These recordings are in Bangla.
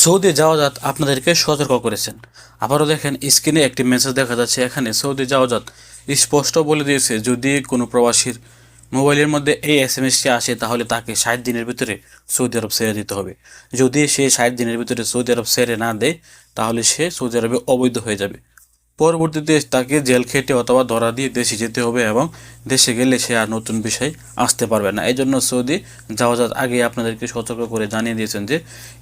সৌদি জাওয়াজাত আপনাদেরকে সতর্ক করেছেন। আবারও দেখেন স্ক্রিনে একটি মেসেজ দেখা যাচ্ছে। এখানে সৌদি জাওয়াজাত স্পষ্ট বলে দিয়েছে, যদি কোনো প্রবাসীর মোবাইলের মধ্যে এই এসএমএসটি আসে তাহলে তাকে 60 দিনের ভিতরে সৌদি আরব ছেড়ে দিতে হবে। যদি সে 60 দিনের ভিতরে সৌদি আরব ছেড়ে না দেয় তাহলে সে সৌদি আরবে অবৈধ হয়ে যাবে। পরবর্তীতে তাকে জেল খেটে অথবা ধরা দিয়ে দেশে যেতে হবে এবং দেশে গেলে সে আর নতুন বিষয় আসতে পারবে না। এই জন্য সৌদি জাওয়াজাত আগে আপনাদেরকে সতর্ক করে জানিয়ে দিয়েছেন যে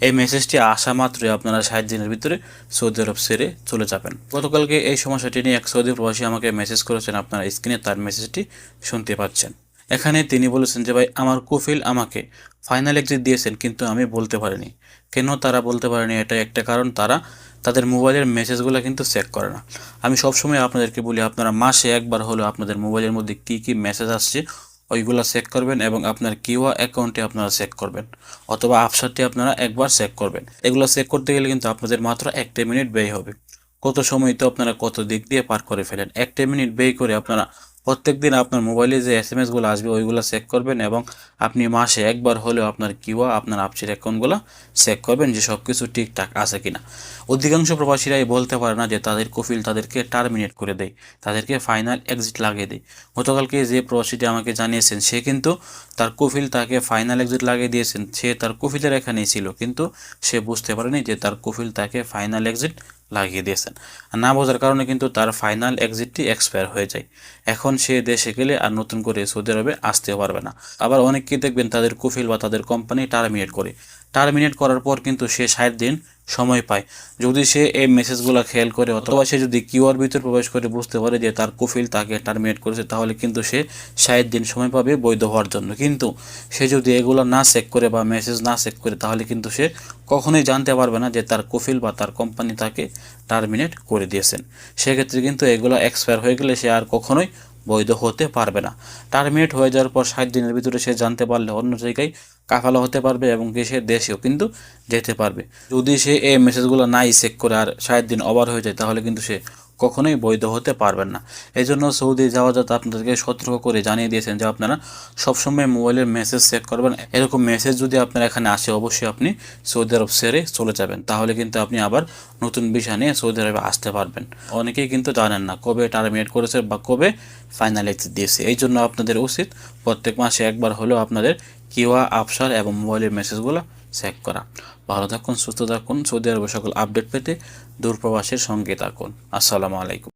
এই মেসেজটি আসা মাত্রই আপনারা 60 দিনের ভিতরে সৌদি আরব ছেড়ে চলে যাবেন। গতকালকে এই সমস্যাটি নিয়ে এক সৌদি প্রবাসী আমাকে মেসেজ করেছেন, আপনারা স্ক্রিনে তার মেসেজটি শুনতে পাচ্ছেন। এখানে তিনি বলেছেন যে ভাই, আমার কুফিল আমাকে ফাইনাল এক্সিট দিয়েছেন কিন্তু আমি বলতে পারিনি। কেন তারা বলতে পারেনি? এটা একটা কারণ, তারা তাদের মোবাইলের মেসেজগুলো কিন্তু চেক করে না। আমি সবসময় আপনাদেরকে বলি, আপনারা মাসে একবার হলেও আপনাদের মোবাইলের মধ্যে কী কী মেসেজ আসছে ওইগুলো চেক করবেন এবং আপনার কিউআর অ্যাকাউন্টে আপনারা চেক করবেন অথবা আপসারটি আপনারা একবার চেক করবেন। এগুলো চেক করতে গেলে কিন্তু আপনাদের মাত্র 1 মিনিট ব্যয় হবে। কত সময় তো আপনারা কত দিক দিয়ে পার করে ফেলেন। 1 মিনিট ব্যয় করে আপনারা প্রত্যেকদিন আপনার মোবাইলে যে এসএমএসগুলো আসবে ওইগুলো চেক করবেন এবং আপনি মাসে একবার হলেও আপনার কিউআর আপনার আপসের অ্যাকাউন্টগুলো চেক করবেন যে সব কিছু ঠিকঠাক আছে কিনা। অধিকাংশ প্রবাসীরাই বলতে পারে না যে তাদের কফিল তাদেরকে টার্মিনেট করে দেয়, তাদেরকে ফাইনাল এক্সিট লাগিয়ে দেয়। গতকালকে যে প্রবাসীটি আমাকে জানিয়েছেন, সে কিন্তু তার কফিল তাকে ফাইনাল এক্সিট লাগিয়ে দিয়েছেন। সে তার কফিলের এখানেই ছিল কিন্তু সে বুঝতে পারেনি যে তার কফিল তাকে ফাইনাল এক্সিট লাগিয়ে দিয়েছেন। না বোঝার কারণে কিন্তু তার ফাইনাল এক্সিটটি এক্সপায়ার হয়ে যায়। এখন সে দেশে গেলে আর নতুন করে সৌদি আরবে আসতে পারবে না। আবার অনেকেই দেখবেন তাদের কফিল বা তাদের কোম্পানি টার্মিনেট করে। টার্মিনেট করার পর কিন্তু সে 60 দিন সময় পায়। যদি সে এই মেসেজগুলো খেয়াল করে অথবা সে যদি কিউআর ভিতর প্রবেশ করে বুঝতে পারে যে তার কফিল তাকে টার্মিনেট করেছে, তাহলে কিন্তু সে 60 দিন সময় পাবে বৈধ হওয়ার জন্য। কিন্তু সে যদি এগুলো না চেক করে বা মেসেজ না চেক করে তাহলে কিন্তু সে কখনোই জানতে পারবে না যে তার কফিল বা তার কোম্পানি তাকে টার্মিনেট করে দিয়েছেন। সেক্ষেত্রে কিন্তু এগুলো এক্সপায়ার হয়ে গেলে সে আর কখনোই বৈধ হতে পারবে না। টার্মিনেট হয়ে যাওয়ার পর 60 দিনের ভিতরে সে জানতে পারলে অন্য জায়গায় কাফালা হতে পারবে এবং সে দেশেও কিন্তু যেতে পারবে। যদি সে এই মেসেজগুলো নাই চেক করে আর 60 দিন ওভার হয়ে যায় তাহলে কিন্তু সে কখনোই বৈধ হতে পারবেন না। এই জন্য সৌদি জাওয়াজাত আপনাদেরকে সতর্ক করে জানিয়ে দিয়েছেন যে আপনারা সবসময় মোবাইলের মেসেজ চেক করবেন। এরকম মেসেজ যদি আপনার এখানে আসে অবশ্যই আপনি সৌদি আরব ছেড়ে চলে যাবেন, তাহলে কিন্তু আপনি আবার নতুন ভিসা নিয়ে সৌদি আরবে আসতে পারবেন। অনেকেই কিন্তু জানেন না কবে টার্মিনেট করেছে বা কবে ফাইনাল এক্সিট দিয়েছে। এই জন্য আপনাদের উচিত প্রত্যেক মাসে একবার হলেও আপনাদের কিউআর, আপসার এবং মোবাইলের মেসেজগুলো চেক করা। ভালো থাকুন, সুস্থ থাকুন। সৌদি আরবের সকল আপডেট পেতে দূরপ্রবাসের সঙ্গে থাকুন। আসসালামু আলাইকুম।